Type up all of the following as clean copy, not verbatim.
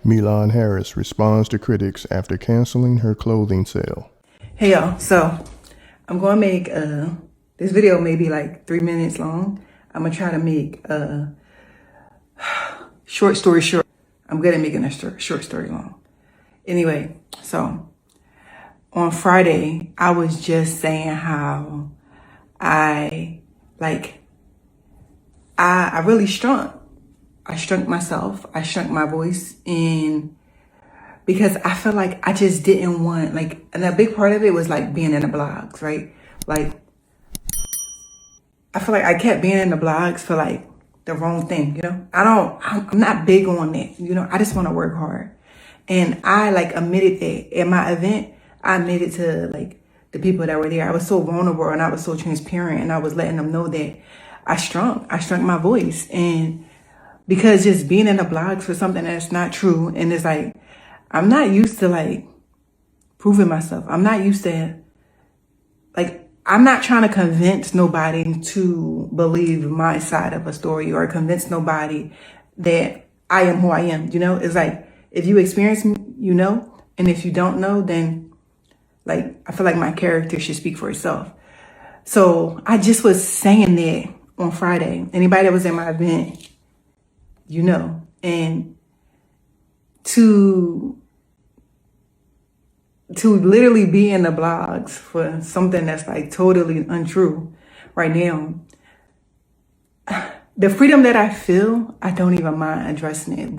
Milan Harris responds to critics after canceling her clothing sale. Hey y'all, so I'm gonna make this video maybe like 3 minutes long. I'm gonna try to make a short story short. I'm good at making a short story long. Anyway, so on Friday, I was just saying how I really shrunk. I shrunk myself. I shrunk my voice, and because I felt like I just didn't want, and a big part of it was like being in the blogs, right? Like, I feel like I kept being in the blogs for like the wrong thing, you know? I'm not big on that, you know? I just want to work hard. And I admitted that at my event. I admitted to the people that were there. I was so vulnerable and I was so transparent, and I was letting them know that I shrunk my voice. And because just being in the blogs for something that's not true, and it's like, I'm not used to proving myself. I'm not used to I'm not trying to convince nobody to believe my side of a story or convince nobody that I am who I am. You know, it's like, if you experience me, you know, and if you don't know, then I feel like my character should speak for itself. So I just was saying that on Friday. Anybody that was in my event, you know, and to literally be in the blogs for something that's totally untrue right now, the freedom that I feel, I don't even mind addressing it.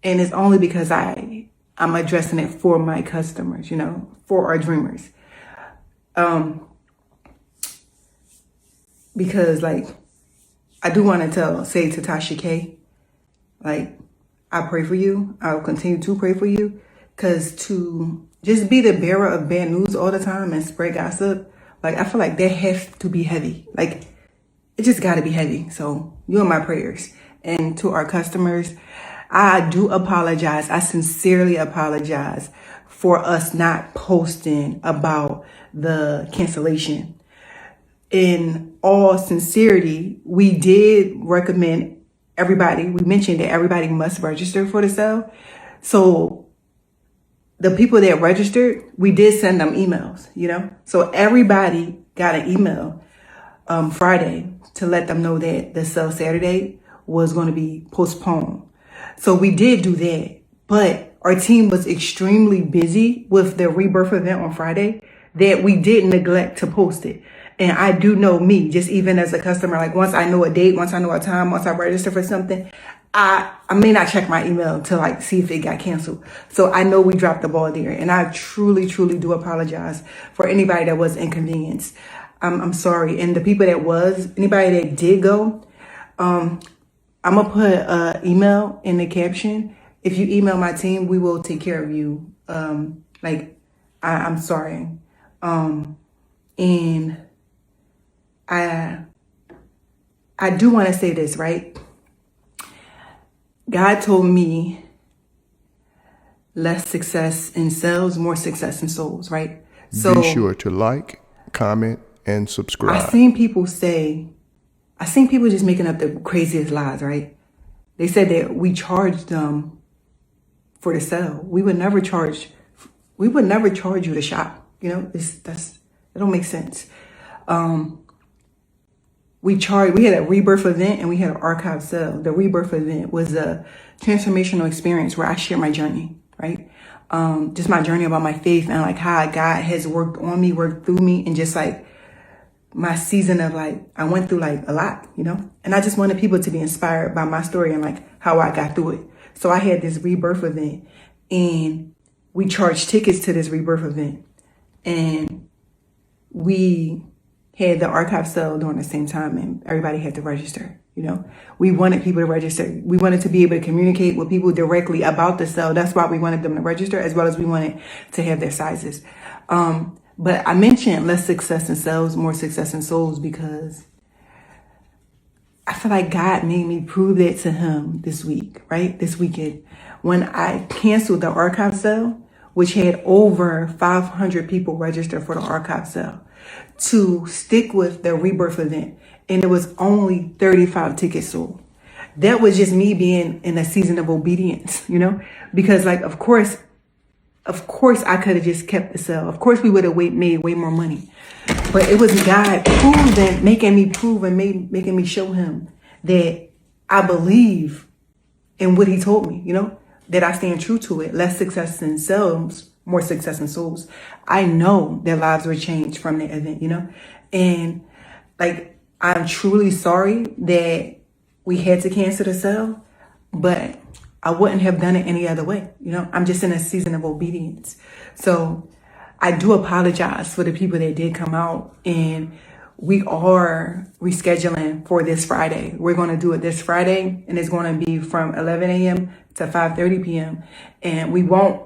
And it's only because I'm addressing it for my customers, you know, for our dreamers. Because I do want to say to Tasha K, I pray for you. I will continue to pray for you, because to just be the bearer of bad news all the time and spread gossip, I feel like that has to be heavy. It just got to be heavy. So you in my prayers. And to our customers, I do apologize. I sincerely apologize for us not posting about the cancellation. In all sincerity, we did recommend everybody. We mentioned that everybody must register for the sale. So the people that registered, we did send them emails, you know? So everybody got an email Friday to let them know that the sale Saturday was going to be postponed. So we did do that, but our team was extremely busy with the rebirth event on Friday that we did neglect to post it. And I do know me, just even as a customer, once I know a date, once I know a time, once I register for something, I may not check my email to see if it got canceled. So I know we dropped the ball there. And I truly, truly do apologize for anybody that was inconvenienced. I'm sorry. And the people anybody that did go, I'm going to put an email in the caption. If you email my team, we will take care of you. I'm sorry. And I do want to say this, right? God told me less success in sales, more success in souls, right? So be sure to like, comment, and subscribe. I seen people just making up the craziest lies, right? They said that we charged them for the sale. We would never charge you to shop. You know, that don't make sense. We had a rebirth event and we had an archive sale. The rebirth event was a transformational experience where I share my journey, right? Just my journey about my faith and how God has worked on me, worked through me, and just my season of I went through a lot, you know? And I just wanted people to be inspired by my story and how I got through it. So I had this rebirth event, and we charged tickets to this rebirth event, and we had the archive sale during the same time, and everybody had to register. You know, we wanted people to register. We wanted to be able to communicate with people directly about the sale. That's why we wanted them to register, as well as we wanted to have their sizes. But I mentioned less success in sales, more success in souls, because I feel like God made me prove that to him this week, right? This weekend, when I canceled the archive sale, which had over 500 people register for the archive sale, to stick with the rebirth event. And it was only 35 tickets sold. that was just me being in a season of obedience, because like, of course I could have just kept the sale. Of course we would have made way more money, but it was God making me prove and making me show him that I believe in what he told me, that I stand true to it. Less success in sales, more success in souls. I know that lives were changed from the event, and like, I'm truly sorry that we had to cancel the sale, but I wouldn't have done it any other way. I'm just in a season of obedience. So I do apologize for the people that did come out, and we are rescheduling for this Friday. We're going to do it this Friday, and it's going to be from 11 a.m. to 5:30 p.m. And we won't,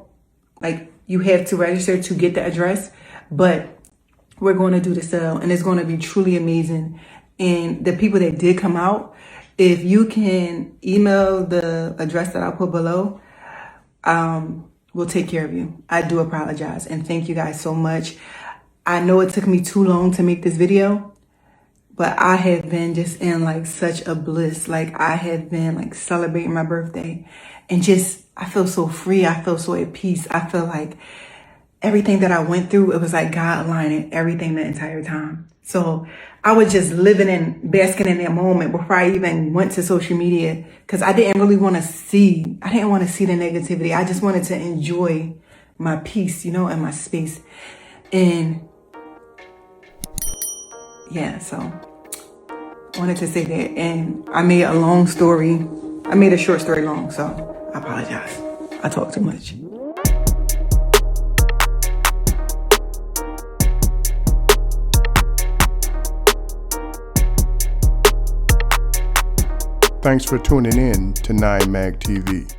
like, you have to register to get the address, but we're going to do the sale, and it's going to be truly amazing. And the people that did come out, if you can email the address that I'll put below, we'll take care of you. I do apologize, and thank you guys so much. I know it took me too long to make this video, but I have been just in like such a bliss. Like, I have been like celebrating my birthday, and just, I feel so free. I feel so at peace. I feel like everything that I went through, it was like God aligning everything the entire time. So I was just living and basking in that moment before I even went to social media, because I didn't want to see the negativity. I just wanted to enjoy my peace, and my space. And yeah, so I wanted to say that. And I made a short story long, so I apologize. I talk too much. Thanks for tuning in to 9 Mag TV.